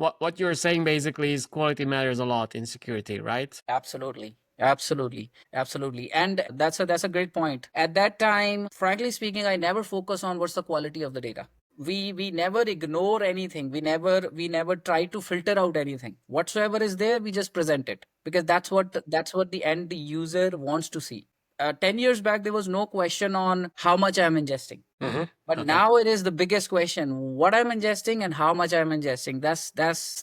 what you're saying basically is quality matters a lot in security, right? Absolutely. Absolutely. Absolutely. And that's a great point. At that time, frankly speaking, I never focus on what's the quality of the data. We never ignore anything. We never try to filter out anything. Whatsoever is there, we just present it because that's what the end user wants to see. 10 years back, there was no question on how much I'm ingesting. Hmm. But Okay. now it is the biggest question: what I'm ingesting and how much I'm ingesting. That's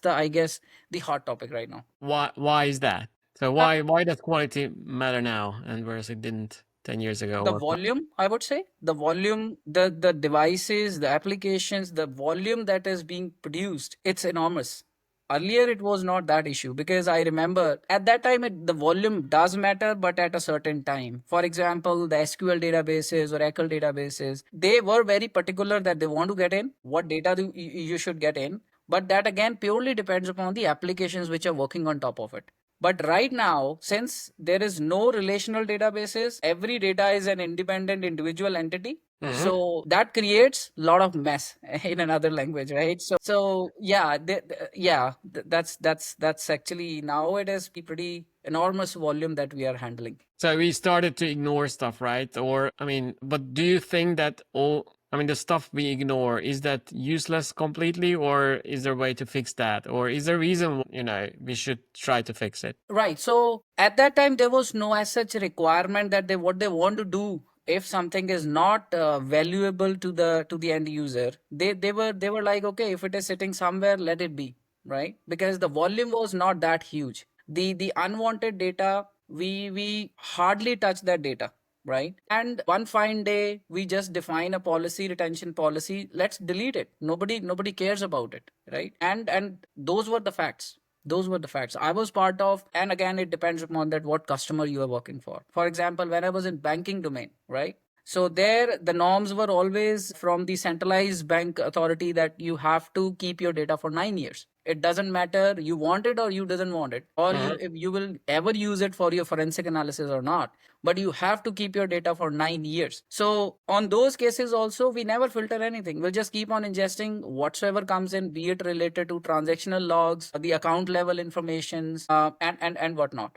the, I guess, the hot topic right now. Why is that? So Uh, why does quality matter now, and whereas it didn't 10 years ago the or five? volume, I would say, the volume, the devices, the applications, the volume that is being produced, it's enormous. Earlier, it was not that issue because I remember at that time the volume does matter, but at a certain time. For example, the SQL databases or Oracle databases, they were very particular that they want to get in what data you should get in. But that again purely depends upon the applications which are working on top of it. But right now, since there is no relational databases, every data is an independent individual entity. Hmm. So that creates a lot of mess in another language, right? So yeah, that's actually now it is pretty enormous volume that we are handling. So we started to ignore stuff, right? Or I mean, but do you think that all? I mean, the stuff we ignore, is that useless completely, or is there a way to fix that, or is there a reason we should try to fix it? Right. So at that time, there was no as such requirement that they what they want to do. If something is not valuable to the end user, they were like, okay, if it is sitting somewhere, let it be, right? Because the volume was not that huge. The unwanted data, we hardly touch that data, right? And one fine day, we just define a policy, retention policy. Let's delete it. Nobody cares about it, right? And those were the facts. Those were the facts I was part of. And again, it depends upon that what customer you are working for example, when I was in banking domain, right? So there the norms were always from the centralized bank authority that you have to keep your data for 9 years. It doesn't matter you want it or you doesn't want it, or you Hmm. if you will ever use it for your forensic analysis or not, but you have to keep your data for 9 years. So on those cases also, we never filter anything. We'll just keep on ingesting whatsoever comes in, be it related to transactional logs, the account level informations, and whatnot.